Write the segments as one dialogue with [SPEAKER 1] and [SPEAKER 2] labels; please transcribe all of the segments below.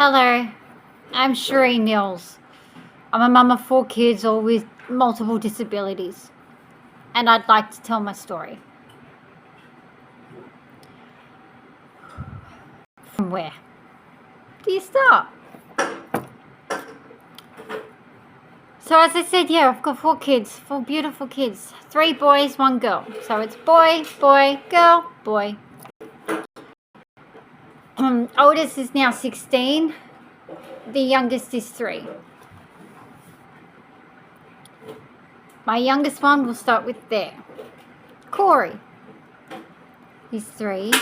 [SPEAKER 1] Hello, I'm Sheree Nils. I'm a mum of 4 kids, all with multiple disabilities, and I'd like to tell my story. From where do you start? So as I said, yeah, I've got 4 kids, 4 beautiful kids, 3 boys, 1 girl. So it's boy, boy, girl, boy. Oldest is now 16. The youngest is 3. My youngest one, we'll start with there. Corey. He's 3.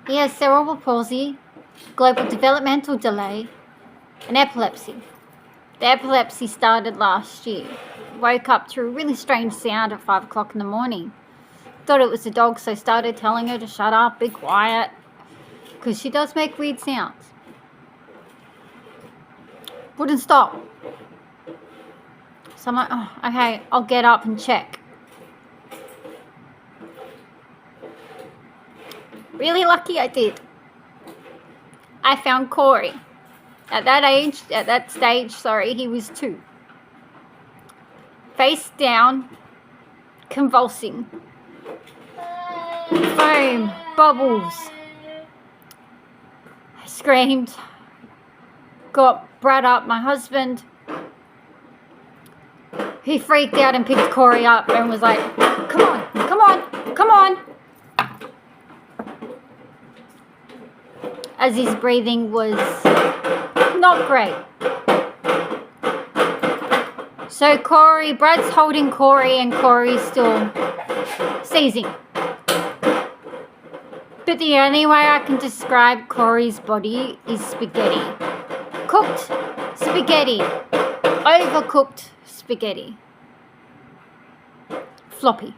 [SPEAKER 1] He has cerebral palsy, global developmental delay, and epilepsy. The epilepsy started last year. Woke up to a really strange sound at 5 o'clock in the morning. Thought it was a dog, so started telling her to shut up, be quiet, because she does make weird sounds. Wouldn't stop. So I'm like, oh, okay, I'll get up and check. Really lucky I did. I found Corey. At that stage, he was 2. Face down, convulsing. Foam, bubbles. I screamed. Got Brad up, my husband. He freaked out and picked Corey up and was like, come on, come on, come on. As his breathing was not great. So Brad's holding Corey and Corey's still seizing. But the only way I can describe Corey's body is spaghetti. Cooked spaghetti. Overcooked spaghetti. Floppy.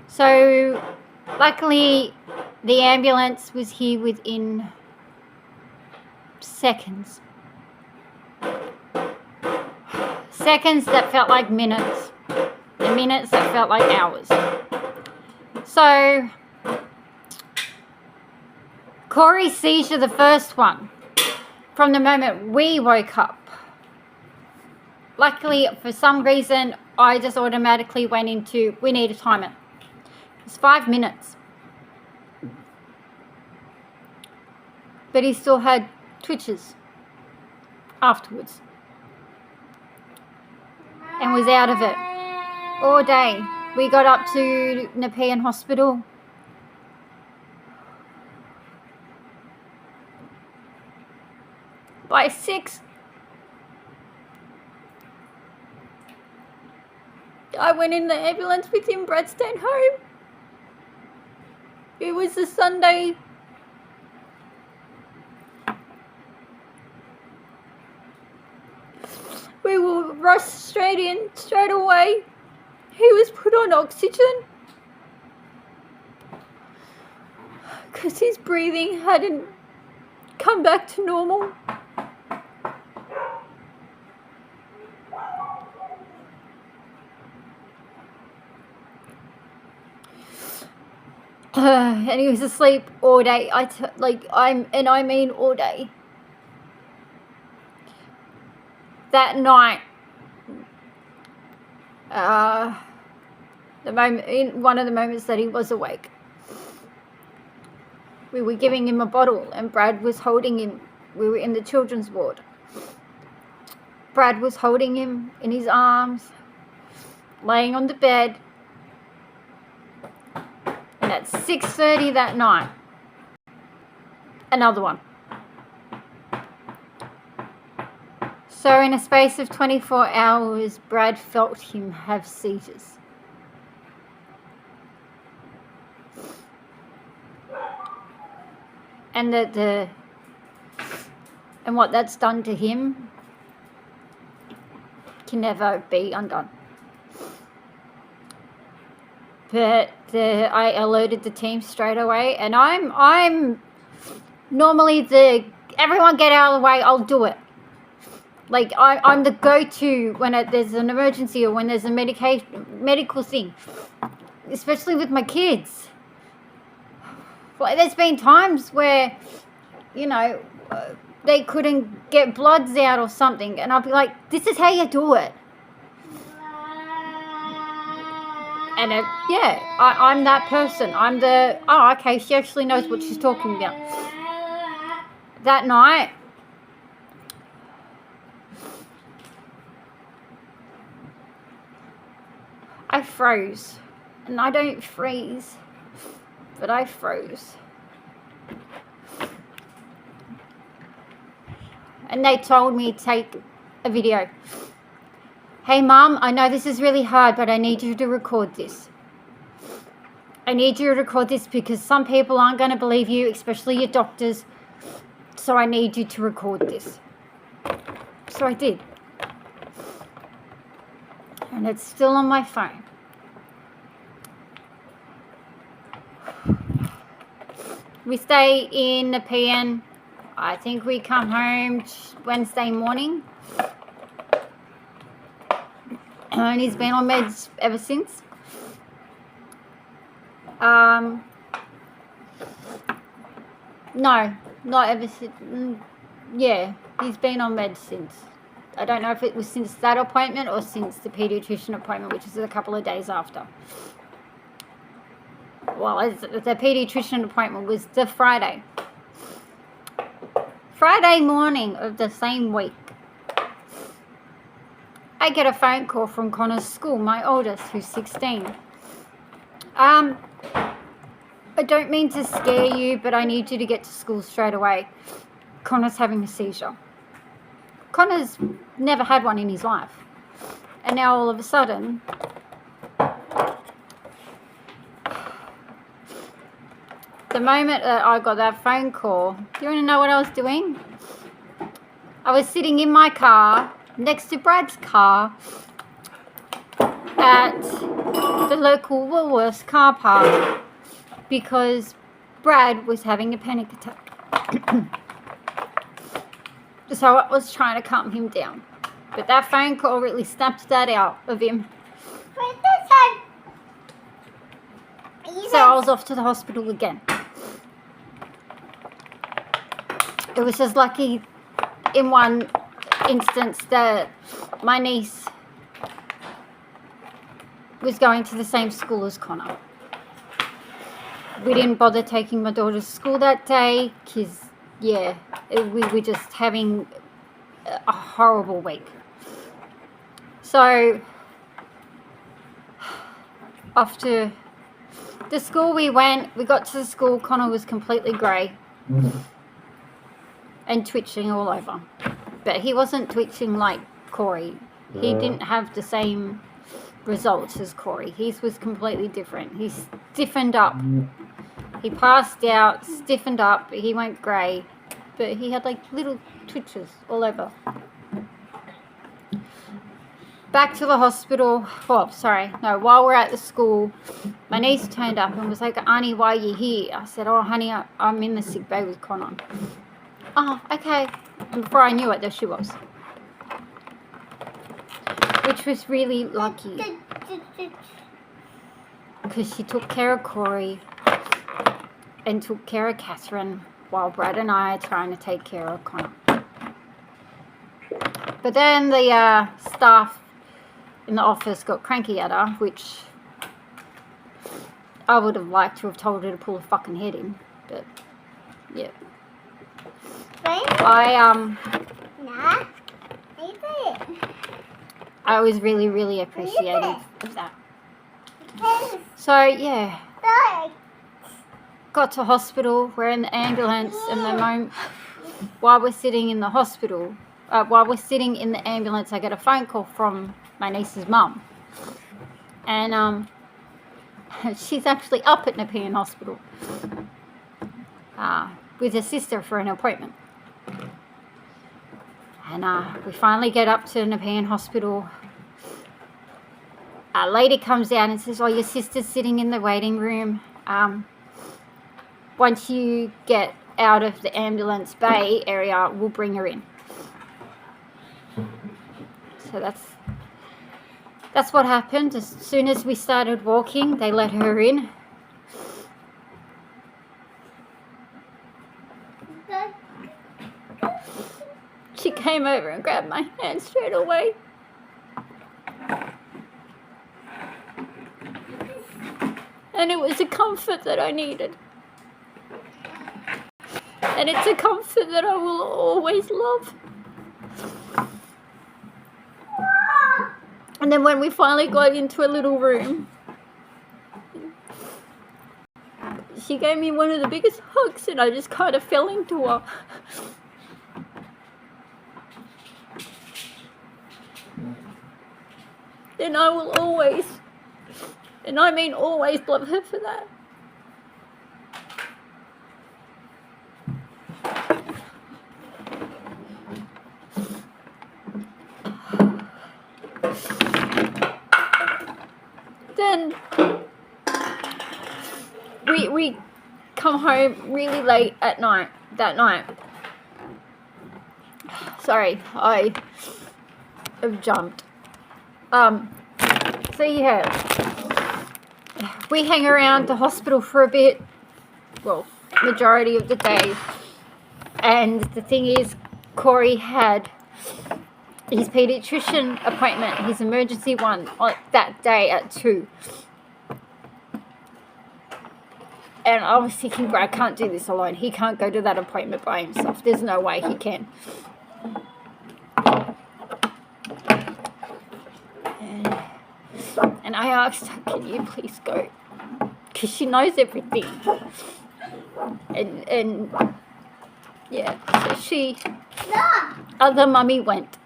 [SPEAKER 1] So, luckily, the ambulance was here within seconds. Seconds that felt like minutes. And minutes that felt like hours. So, Corey's seizure, the first one, from the moment we woke up. Luckily, for some reason, I just automatically went into, we need to time it. It's 5 minutes. But he still had twitches afterwards. And was out of it all day. We got up to Nepean Hospital. By 6, I went in the ambulance with him. Brad stayed home. It was a Sunday. We were rushed straight in, straight away. He was put on oxygen because his breathing hadn't come back to normal. And he was asleep all day. I mean all day. That night, one of the moments that he was awake, we were giving him a bottle, and Brad was holding him. We were in the children's ward. Brad was holding him in his arms, laying on the bed. And at 6:30 that night, another one. So in a space of 24 hours, Brad felt him have seizures. And and what that's done to him can never be undone. But I alerted the team straight away, and I'm normally everyone get out of the way, I'll do it. Like, I'm the go-to when there's an emergency or when there's a medical thing, especially with my kids. Like, there's been times where, you know, they couldn't get bloods out or something, and I'll be like, this is how you do it. And I'm that person. I'm the, oh, okay, she actually knows what she's talking about. That night, I froze. And I don't freeze, but I froze. And they told me to take a video. Hey, Mum, I know this is really hard, but I need you to record this. I need you to record this because some people aren't going to believe you, especially your doctors. So I need you to record this. So I did. And it's still on my phone. We stay in Nepean. I think we come home Wednesday morning. And he's been on meds ever since. No, not ever since. Yeah, he's been on meds since. I don't know if it was since that appointment or since the pediatrician appointment, which is a couple of days after. Well, the pediatrician appointment was the Friday morning of the same week. I get a phone call from Connor's school, my oldest, who's 16. I don't mean to scare you, but I need you to get to school straight away. Connor's having a seizure. Connor's never had one in his life. And now all of a sudden, the moment that I got that phone call, do you want to know what I was doing? I was sitting in my car next to Brad's car at the local Woolworths car park because Brad was having a panic attack. So I was trying to calm him down. But that phone call really snapped that out of him. So I was off to the hospital again. It was just lucky in one instance that my niece was going to the same school as Connor. We didn't bother taking my daughter to school that day because, yeah, we were just having a horrible week. So, after the school we got to the school, Connor was completely grey and twitching all over. But he wasn't twitching like Corey. He didn't have the same results as Corey. His was completely different. He stiffened up. He passed out, stiffened up. He went grey. But he had like little twitches all over. Back to the hospital. While we're at the school, my niece turned up and was like, Auntie, why are you here? I said, oh, honey, I'm in the sick bay with Connor. Oh, okay. And before I knew it, there she was. Which was really lucky. Because she took care of Corey and took care of Catherine while Brad and I are trying to take care of Connor. But then the staff in the office got cranky at her, which I would have liked to have told her to pull her fucking head in. But, yeah. I was really, really appreciative of that. So, yeah. Got to hospital. We're in the ambulance, and the moment while we're sitting in the hospital, while we're sitting in the ambulance, I get a phone call from my niece's mum. And she's actually up at Nepean Hospital with her sister for an appointment. And we finally get up to Nepean Hospital. A lady comes out and says, oh, your sister's sitting in the waiting room. Once you get out of the ambulance bay area, we'll bring her in. So that's what happened. As soon as we started walking, they let her in. She came over and grabbed my hand straight away. And it was a comfort that I needed. And it's a comfort that I will always love. And then when we finally got into a little room, she gave me one of the biggest hugs and I just kind of fell into her. And I will always, and I mean always, love her for that. Then we come home really late at night, that night. Sorry, I have jumped. So yeah, we hang around the hospital for a bit, well, majority of the day. And the thing is, Corey had his pediatrician appointment, his emergency one, on that day at 2. And I was thinking, Brad can't do this alone. He can't go to that appointment by himself. There's no way he can. And I asked her, can you please go? Because she knows everything. And yeah, so she, other mummy went.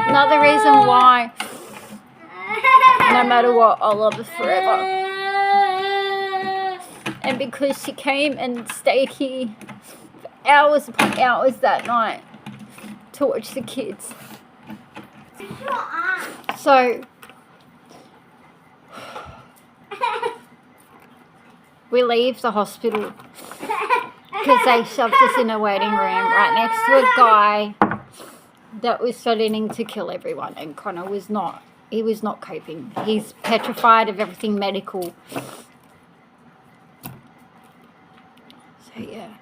[SPEAKER 1] Another reason why, no matter what, I'll love her forever. And because she came and stayed here for hours upon hours that night to watch the kids. So we leave the hospital because they shoved us in a waiting room right next to a guy that was threatening to kill everyone, and Connor was not. He was not coping. He's petrified of everything medical. So yeah.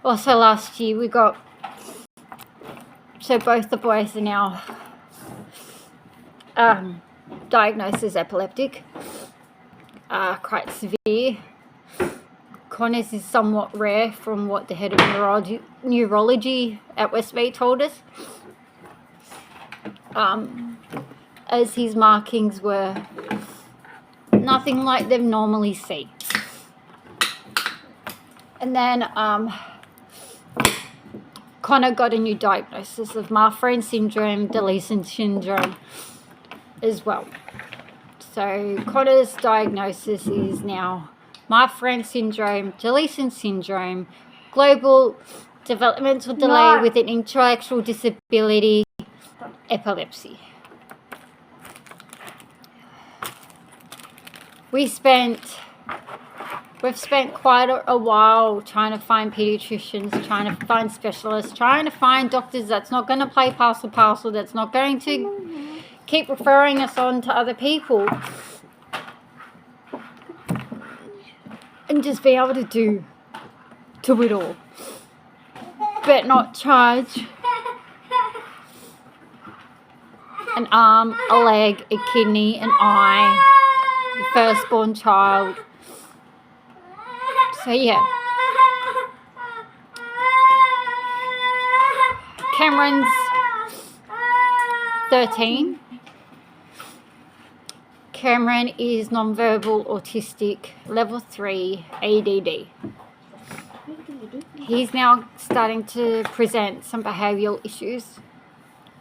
[SPEAKER 1] Also last year we got, so both the boys are now diagnosed as epileptic, quite severe. Connor's is somewhat rare from what the head of neurology at Westmead told us, as his markings were nothing like they normally see. And then Connor got a new diagnosis of Marfan syndrome, deletion syndrome as well. So Connor's diagnosis is now Marfan syndrome, deletion syndrome, global developmental delay with an intellectual disability, epilepsy. We've spent quite a while trying to find pediatricians, trying to find specialists, trying to find doctors that's not going to play parcel, that's not going to keep referring us on to other people. And just be able to do it all. But not charge an arm, a leg, a kidney, an eye, the firstborn child. So yeah. Cameron's 13. Cameron is nonverbal autistic, level 3 ADD. He's now starting to present some behavioural issues.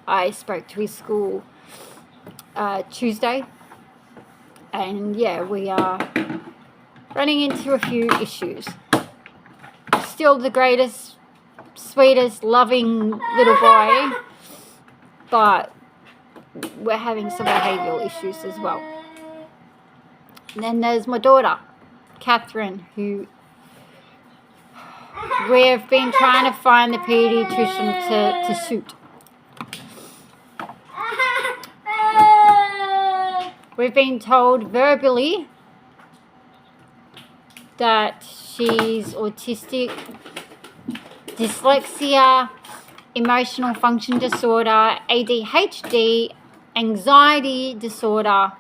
[SPEAKER 1] I spoke to his school Tuesday, and yeah, we are running into a few issues. Still the greatest, sweetest, loving little boy, but we're having some behavioural issues as well. And then there's my daughter, Catherine, who we've been trying to find the pediatrician to suit. We've been told verbally that she's autistic, dyslexia, emotional function disorder, ADHD, anxiety disorder,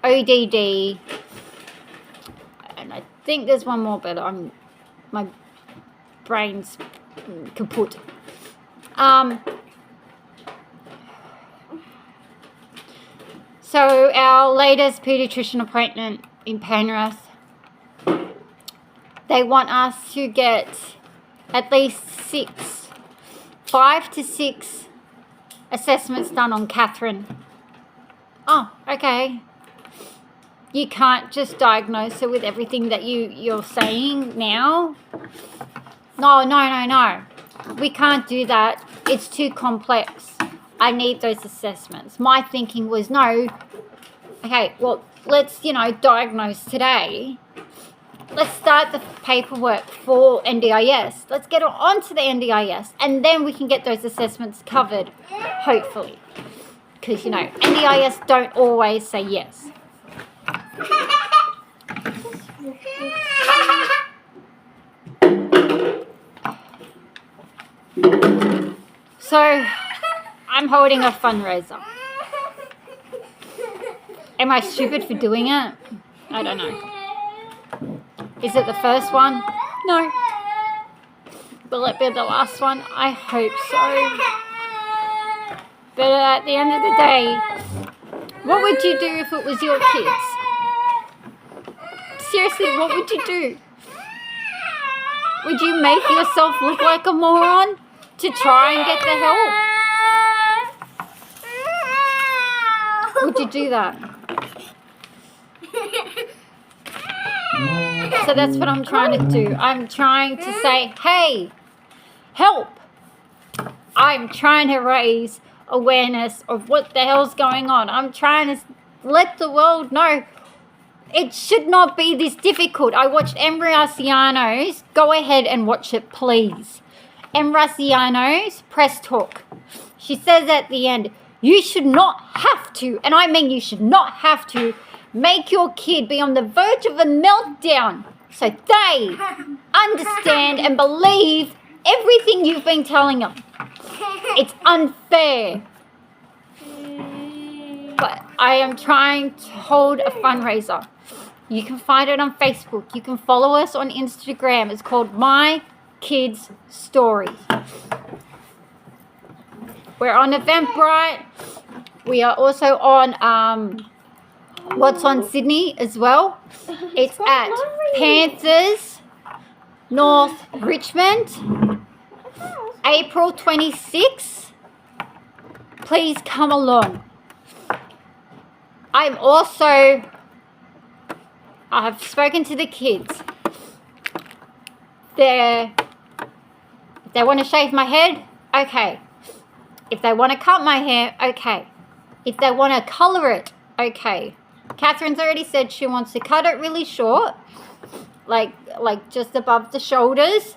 [SPEAKER 1] ODD, and I think there's one more, but my brain's kaput. So our latest pediatrician appointment in Penrith, they want us to get at least 5 to 6 assessments done on Catherine. Oh, okay. You can't just diagnose her with everything that you're saying now. No. We can't do that. It's too complex. I need those assessments. My thinking was, no, okay, well, let's, diagnose today. Let's start the paperwork for NDIS. Let's get on to the NDIS, and then we can get those assessments covered, hopefully. Because, NDIS don't always say yes. So, I'm holding a fundraiser. Am I stupid for doing it? I don't know. Is it the first one? No. Will it be the last one? I hope so. But at the end of the day, what would you do if it was your kids? Seriously, what would you do? Would you make yourself look like a moron to try and get the help? Would you do that? So that's what I'm trying to do. I'm trying to say, hey, help. I'm trying to raise awareness of what the hell's going on. I'm trying to let the world know it should not be this difficult. I watched Embraciano's. Go ahead and watch it, please. Embraciano's Press Talk. She says at the end, you should not have to, and I mean you should not have to, make your kid be on the verge of a meltdown so they understand and believe everything you've been telling them. It's unfair. But I am trying to hold a fundraiser. You can find it on Facebook. You can follow us on Instagram. It's called My Kids Story. We're on Eventbrite. We are also on What's on Sydney as well. It's at Panthers, North Richmond, April 26th. Please come along. I've spoken to the kids. If they want to shave my head, okay. If they want to cut my hair, okay. If they want to colour it, okay. Catherine's already said she wants to cut it really short, like just above the shoulders,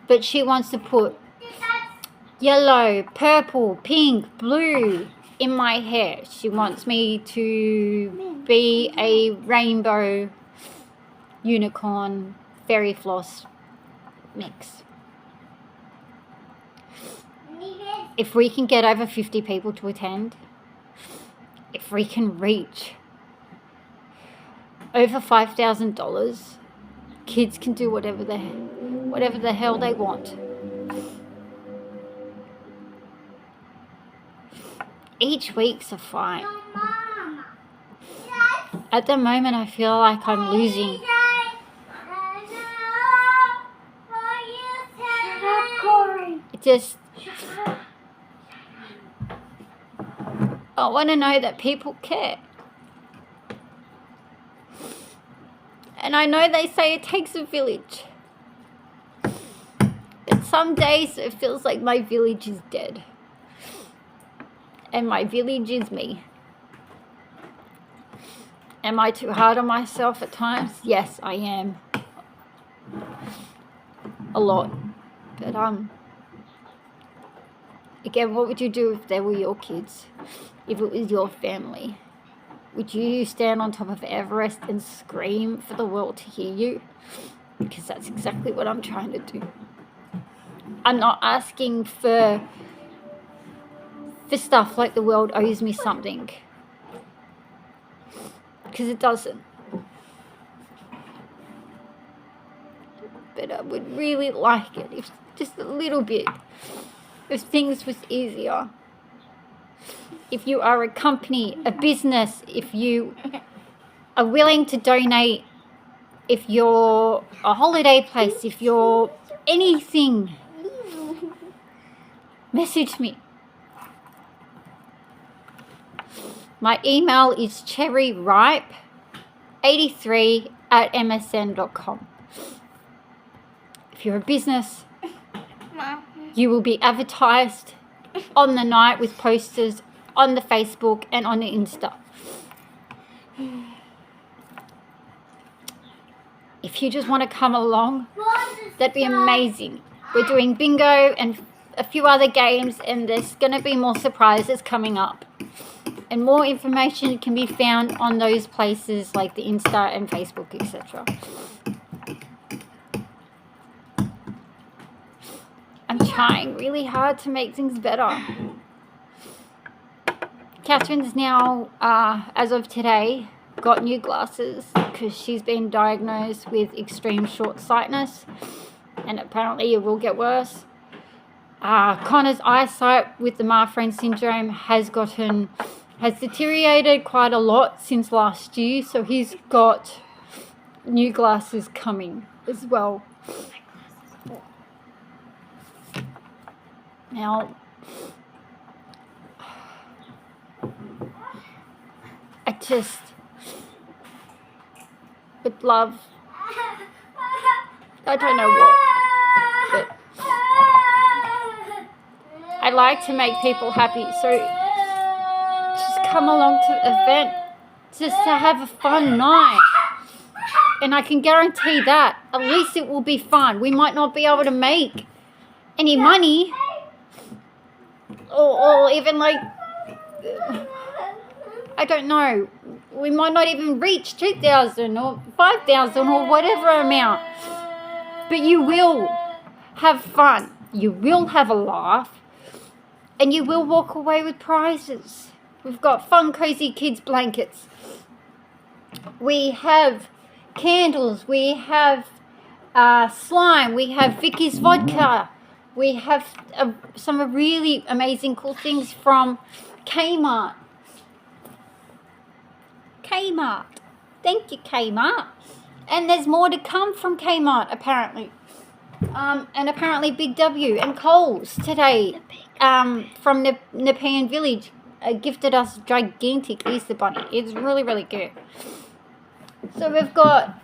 [SPEAKER 1] but she wants to put yellow, purple, pink, blue in my hair. She wants me to be a rainbow unicorn fairy floss mix. If we can get over 50 people to attend, if we can reach over $5,000, kids can do whatever the hell they want. Each week's a fight. At the moment, I feel like I'm losing. I want to know that people care. And I know they say it takes a village. But some days it feels like my village is dead. And my village is me. Am I too hard on myself at times? Yes, I am. A lot. But again, what would you do if they were your kids? If it was your family? Would you stand on top of Everest and scream for the world to hear you? Because that's exactly what I'm trying to do. I'm not asking for stuff like the world owes me something. Because it doesn't. But I would really like it if just a little bit, if things was easier. If you are a company, a business, if you are willing to donate, if you're a holiday place, if you're anything, message me. My email is cherryripe83@msn.com. If you're a business, you will be advertised on the night with posters on the Facebook and on the Insta. If you just want to come along, that'd be amazing. We're doing bingo and a few other games, and there's going to be more surprises coming up. And more information can be found on those places like the Insta and Facebook, etc. I'm trying really hard to make things better. Catherine's now, as of today, got new glasses because she's been diagnosed with extreme short-sightedness, and apparently it will get worse. Connor's eyesight with the Marfan syndrome has deteriorated quite a lot since last year, so he's got new glasses coming as well. Now, I just would love, I don't know what, but I like to make people happy, so just come along to the event, just to have a fun night. And I can guarantee that at least it will be fun. We might not be able to make any money, or even like, I don't know, we might not even reach 2,000 or 5,000 or whatever amount, but you will have fun, you will have a laugh, and you will walk away with prizes. We've got fun, cozy kids blankets, we have candles, we have slime, we have Vicky's vodka, we have some really amazing cool things from Kmart. Thank you, Kmart. And there's more to come from Kmart, apparently. And apparently Big W and Coles today from Nepean Village gifted us gigantic Easter bunny. It's really, really good. So we've got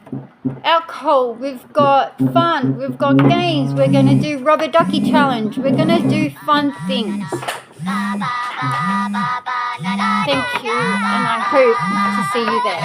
[SPEAKER 1] alcohol, we've got fun, we've got games, we're going to do rubber ducky challenge, we're going to do fun things. Thank you, and I hope to see you there.